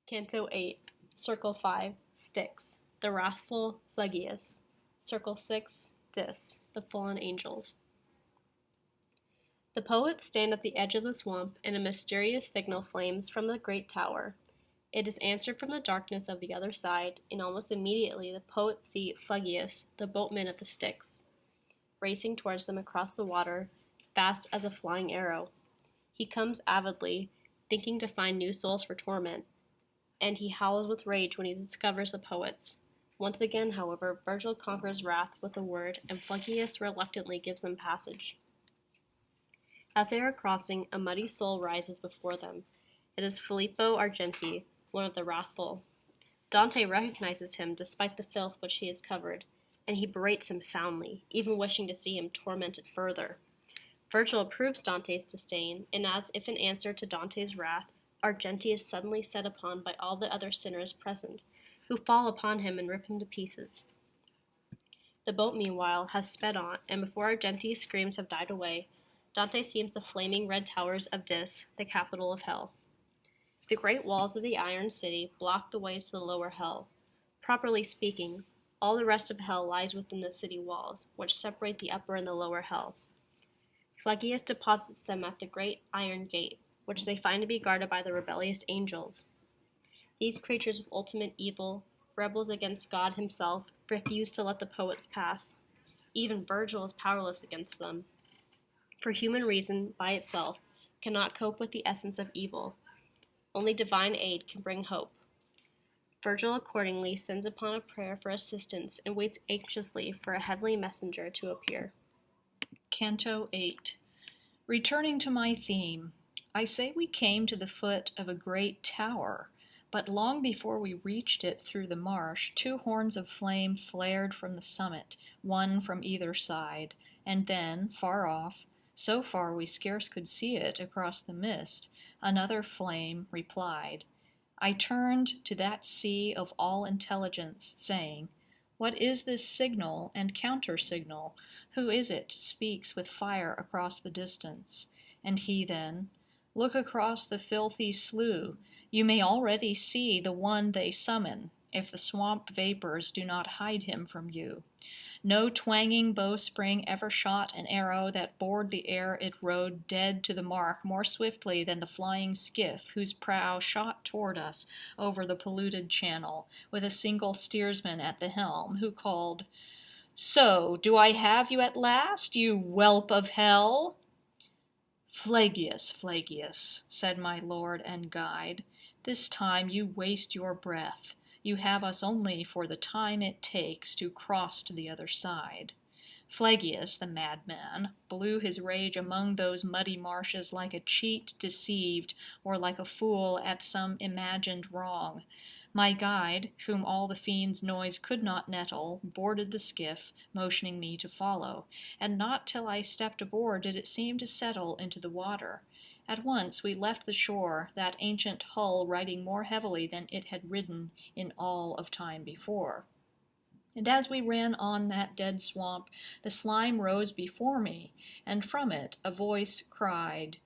Canto VIII, Circle 5, Styx, the wrathful Phlegyas. Circle 6, Dis, the fallen angels. The poets stand at the edge of the swamp, and a mysterious signal flames from the great tower. It is answered from the darkness of the other side, and almost immediately the poets see Phlegyas, the boatman of the Styx, racing towards them across the water, fast as a flying arrow. He comes avidly, thinking to find new souls for torment, and he howls with rage when he discovers the poets. Once again, however, Virgil conquers wrath with a word, and Phlegyas reluctantly gives them passage. As they are crossing, a muddy soul rises before them. It is Filippo Argenti, one of the wrathful. Dante recognizes him despite the filth which he has covered, and he berates him soundly, even wishing to see him tormented further. Virgil approves Dante's disdain, and as if in answer to Dante's wrath, Argenti is suddenly set upon by all the other sinners present, who fall upon him and rip him to pieces. The boat, meanwhile, has sped on, and before Argenti's screams have died away, Dante sees the flaming red towers of Dis, the capital of hell. The great walls of the iron city block the way to the lower hell. Properly speaking, all the rest of hell lies within the city walls, which separate the upper and the lower hell. Phlegyas deposits them at the great iron gate, which they find to be guarded by the rebellious angels. These creatures of ultimate evil, rebels against God himself, refuse to let the poets pass. Even Virgil is powerless against them. For human reason, by itself, cannot cope with the essence of evil. Only divine aid can bring hope. Virgil accordingly sends upon a prayer for assistance and waits anxiously for a heavenly messenger to appear. Canto VIII. Returning to my theme, I say we came to the foot of a great tower, but long before we reached it through the marsh, two horns of flame flared from the summit, one from either side, and then, far off, so far we scarce could see it across the mist, another flame replied. I turned to that sea of all intelligence, saying, what is this signal and counter-signal? Who is it speaks with fire across the distance? And he then, look across the filthy slough. You may already see the one they summon, if the swamp vapors do not hide him from you. No twanging bowspring ever shot an arrow that bored the air it rode dead to the mark more swiftly than the flying skiff whose prow shot toward us over the polluted channel, with a single steersman at the helm, who called, So, do I have you at last, you whelp of hell? Phlegyas, Phlegyas, said my lord and guide, this time you waste your breath. You have us only for the time it takes to cross to the other side. Phlegyas, the madman, blew his rage among those muddy marshes like a cheat deceived, or like a fool at some imagined wrong. My guide, whom all the fiend's noise could not nettle, boarded the skiff, motioning me to follow, and not till I stepped aboard did it seem to settle into the water. At once we left the shore, that ancient hull riding more heavily than it had ridden in all of time before. And as we ran on that dead swamp, the slime rose before me, and from it a voice cried,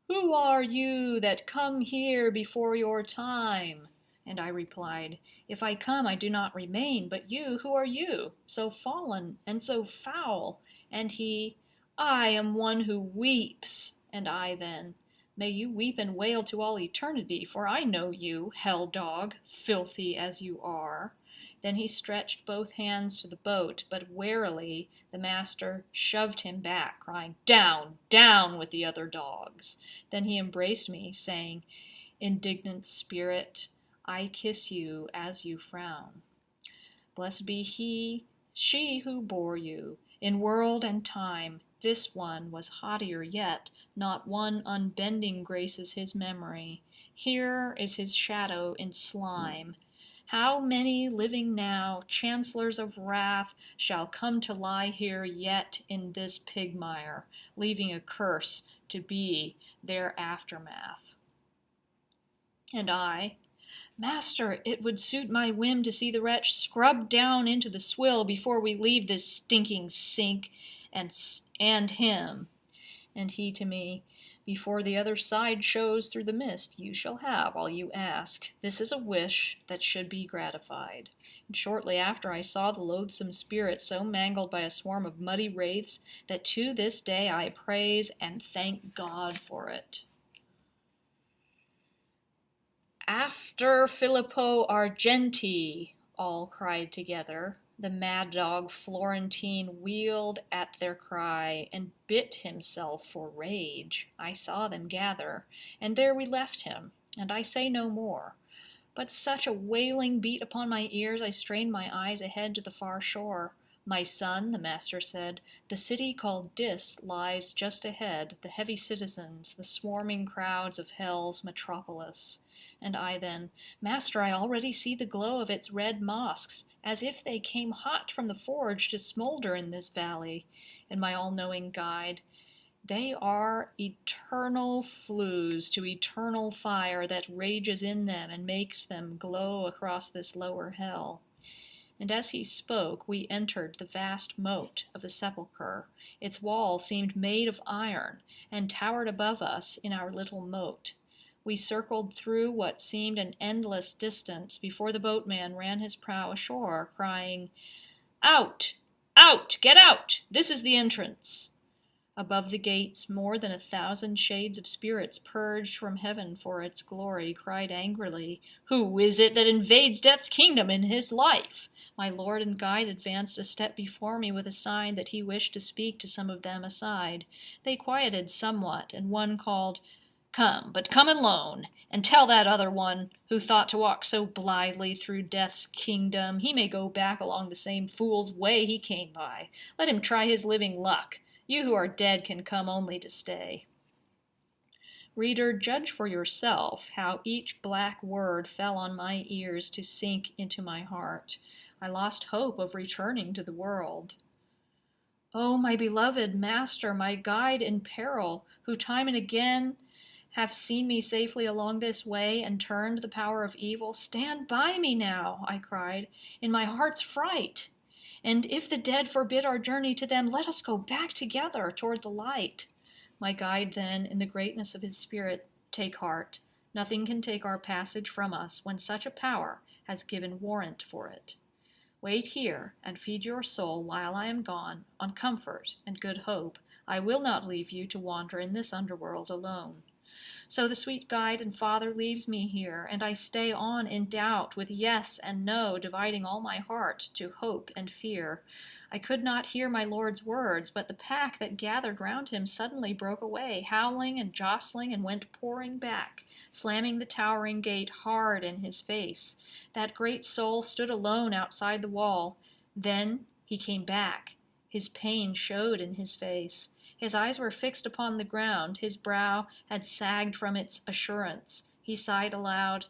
Who are you that come here before your time? And I replied, If I come, I do not remain, but you, who are you, so fallen and so foul? And he, I am one who weeps. And I then, May you weep and wail to all eternity, for I know you, hell-dog, filthy as you are. Then he stretched both hands to the boat, but warily the master shoved him back, crying, Down, down with the other dogs. Then he embraced me, saying, Indignant spirit, I kiss you as you frown. Blessed be she who bore you. In world and time, this one was haughtier yet, not one unbending graces his memory. Here is his shadow in slime. How many living now, chancellors of wrath, shall come to lie here yet in this pigmire, leaving a curse to be their aftermath? And I, Master, it would suit my whim to see the wretch scrubbed down into the swill before we leave this stinking sink, and him. And he to me, Before the other side shows through the mist, you shall have all you ask. This is a wish that should be gratified. And shortly after I saw the loathsome spirit so mangled by a swarm of muddy wraiths that to this day I praise and thank God for it. After Filippo Argenti, all cried together. The mad dog Florentine wheeled at their cry and bit himself for rage. I saw them gather, and there we left him, and I say no more. But such a wailing beat upon my ears, I strained my eyes ahead to the far shore. My son, the master said, the city called Dis lies just ahead, the heavy citizens, the swarming crowds of hell's metropolis. And I then, Master, I already see the glow of its red mosques, as if they came hot from the forge to smolder in this valley. And my all-knowing guide, they are eternal flues to eternal fire that rages in them and makes them glow across this lower hell. And as he spoke, we entered the vast moat of the sepulchre. Its wall seemed made of iron and towered above us in our little moat. We circled through what seemed an endless distance before the boatman ran his prow ashore, crying, "Out! Out! Get out! This is the entrance!" Above the gates, more than 1,000 shades of spirits purged from heaven for its glory cried angrily, "Who is it that invades death's kingdom in his life?" My lord and guide advanced a step before me with a sign that he wished to speak to some of them aside. They quieted somewhat, and one called, "Come, but come alone, and tell that other one, who thought to walk so blithely through death's kingdom, he may go back along the same fool's way he came by. Let him try his living luck. You who are dead can come only to stay." Reader, judge for yourself how each black word fell on my ears to sink into my heart. I lost hope of returning to the world. "Oh, my beloved master, my guide in peril, who time and again have seen me safely along this way and turned the power of evil, stand by me now," I cried, in my heart's fright. "And if the dead forbid our journey to them, let us go back together toward the light." My guide then, in the greatness of his spirit, "Take heart. Nothing can take our passage from us when such a power has given warrant for it. Wait here and feed your soul while I am gone on comfort and good hope. I will not leave you to wander in this underworld alone." So the sweet guide and father leaves me here, and I stay on in doubt, with yes and no dividing all my heart to hope and fear. I could not hear my lord's words, but the pack that gathered round him suddenly broke away, howling and jostling, and went pouring back, slamming the towering gate hard in his face. That great soul stood alone outside the wall. Then he came back. His pain showed in his face. His eyes were fixed upon the ground. His brow had sagged from its assurance. He sighed aloud,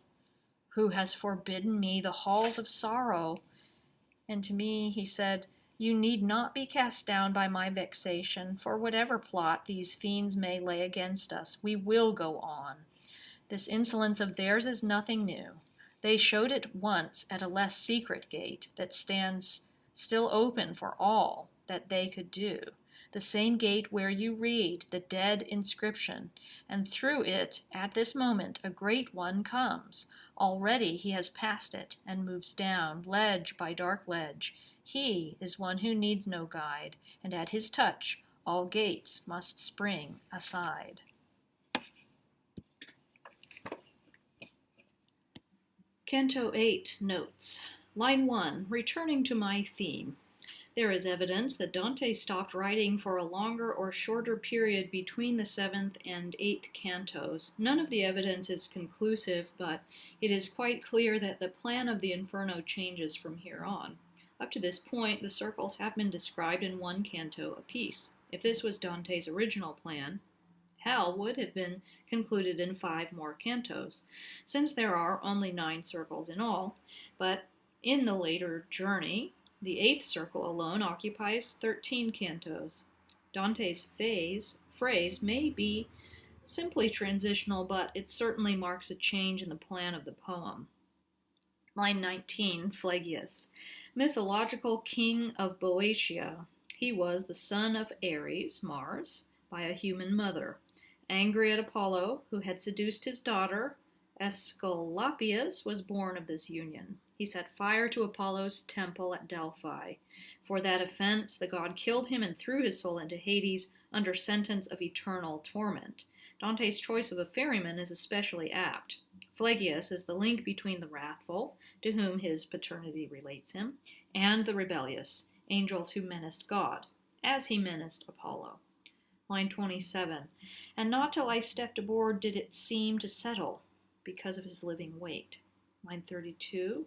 "Who has forbidden me the halls of sorrow?" And to me he said, "You need not be cast down by my vexation, for whatever plot these fiends may lay against us, we will go on. This insolence of theirs is nothing new. They showed it once at a less secret gate that stands still open for all that they could do. The same gate where you read the dead inscription, and through it, at this moment, a great one comes. Already he has passed it, and moves down, ledge by dark ledge. He is one who needs no guide, and at his touch all gates must spring aside." Canto VIII Notes. Line 1. Returning to my theme. There is evidence that Dante stopped writing for a longer or shorter period between the 7th and 8th cantos. None of the evidence is conclusive, but it is quite clear that the plan of the Inferno changes from here on. Up to this point, the circles have been described in one canto apiece. If this was Dante's original plan, Hell would have been concluded in 5 more cantos, since there are only 9 circles in all, but in the later journey, the 8th circle alone occupies 13 cantos. Dante's phrase may be simply transitional, but it certainly marks a change in the plan of the poem. Line 19, Phlegyas. Mythological king of Boeotia, he was the son of Ares, Mars, by a human mother. Angry at Apollo, who had seduced his daughter, Aesculapius was born of this union. He set fire to Apollo's temple at Delphi. For that offense, the god killed him and threw his soul into Hades under sentence of eternal torment. Dante's choice of a ferryman is especially apt. Phlegyas is the link between the wrathful, to whom his paternity relates him, and the rebellious, angels who menaced God, as he menaced Apollo. Line 27, and not till I stepped aboard did it seem to settle, because of his living weight. Line 32,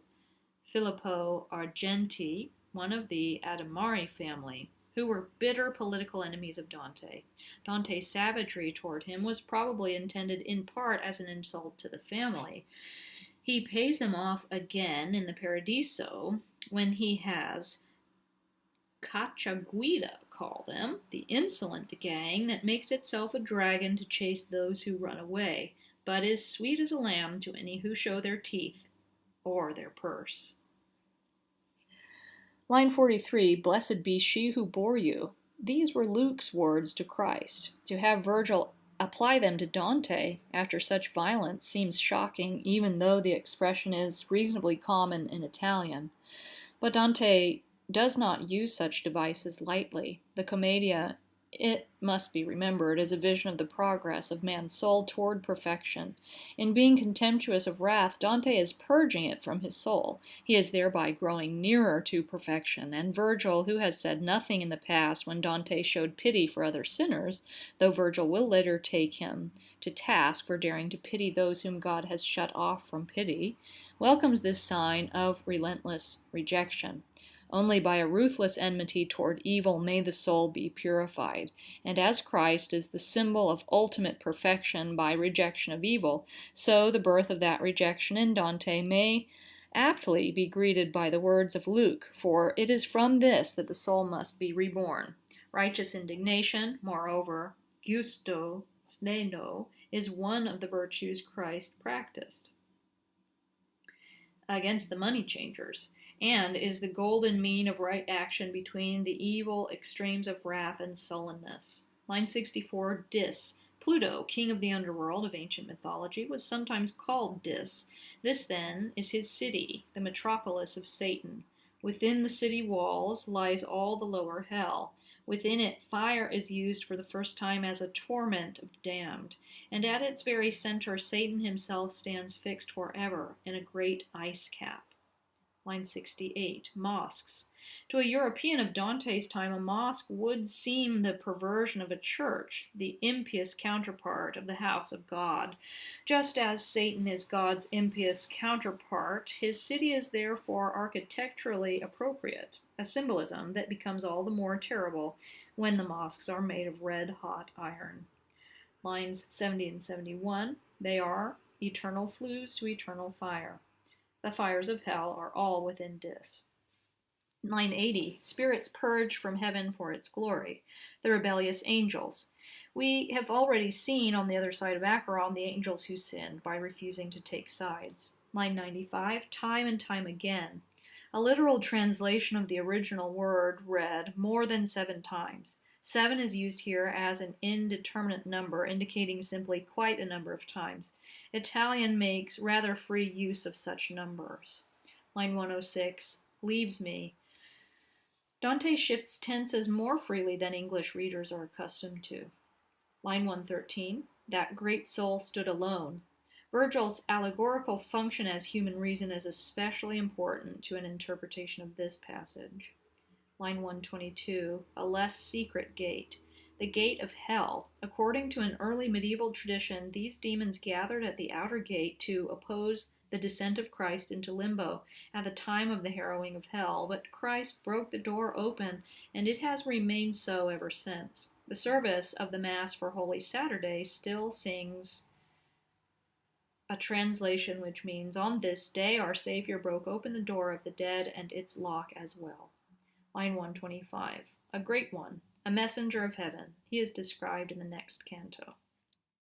Filippo Argenti, one of the Adimari family, who were bitter political enemies of Dante. Dante's savagery toward him was probably intended in part as an insult to the family. He pays them off again in the Paradiso when he has Cacciaguida, call them, the insolent gang that makes itself a dragon to chase those who run away, but is sweet as a lamb to any who show their teeth or their purse. Line 43, Blessed be she who bore you. These were Luke's words to Christ. To have Virgil apply them to Dante after such violence seems shocking, even though the expression is reasonably common in Italian. But Dante does not use such devices lightly. The Commedia, it must be remembered, is a vision of the progress of man's soul toward perfection. In being contemptuous of wrath, Dante is purging it from his soul. He is thereby growing nearer to perfection, and Virgil, who has said nothing in the past when Dante showed pity for other sinners, though Virgil will later take him to task for daring to pity those whom God has shut off from pity, welcomes this sign of relentless rejection. Only by a ruthless enmity toward evil may the soul be purified. And as Christ is the symbol of ultimate perfection by rejection of evil, so the birth of that rejection in Dante may aptly be greeted by the words of Luke, for it is from this that the soul must be reborn. Righteous indignation, moreover, gusto, sneno, is one of the virtues Christ practiced against the money changers, and is the golden mean of right action between the evil extremes of wrath and sullenness. Line 64, Dis. Pluto, king of the underworld of ancient mythology, was sometimes called Dis. This, then, is his city, the metropolis of Satan. Within the city walls lies all the lower hell. Within it, fire is used for the first time as a torment of the damned, and at its very center, Satan himself stands fixed forever in a great ice cap. Line 68, mosques. To a European of Dante's time, a mosque would seem the perversion of a church, the impious counterpart of the house of God. Just as Satan is God's impious counterpart, his city is therefore architecturally appropriate, a symbolism that becomes all the more terrible when the mosques are made of red-hot iron. Lines 70 and 71, they are eternal flues to eternal fire. The fires of hell are all within Dis. Line 80, spirits purged from heaven for its glory. The rebellious angels. We have already seen on the other side of Acheron the angels who sinned by refusing to take sides. Line 95, time and time again. A literal translation of the original word read more than 7 times. 7 is used here as an indeterminate number, indicating simply quite a number of times. Italian makes rather free use of such numbers. Line 106, leaves me. Dante shifts tenses more freely than English readers are accustomed to. Line 113, that great soul stood alone. Virgil's allegorical function as human reason is especially important to an interpretation of this passage. Line 122, a less secret gate. The gate of hell. According to an early medieval tradition, these demons gathered at the outer gate to oppose the descent of Christ into limbo at the time of the harrowing of hell, but Christ broke the door open, and it has remained so ever since. The service of the Mass for Holy Saturday still sings a translation which means, on this day our Savior broke open the door of the dead and its lock as well. Line 125, a great one, a messenger of heaven. He is described in the next canto.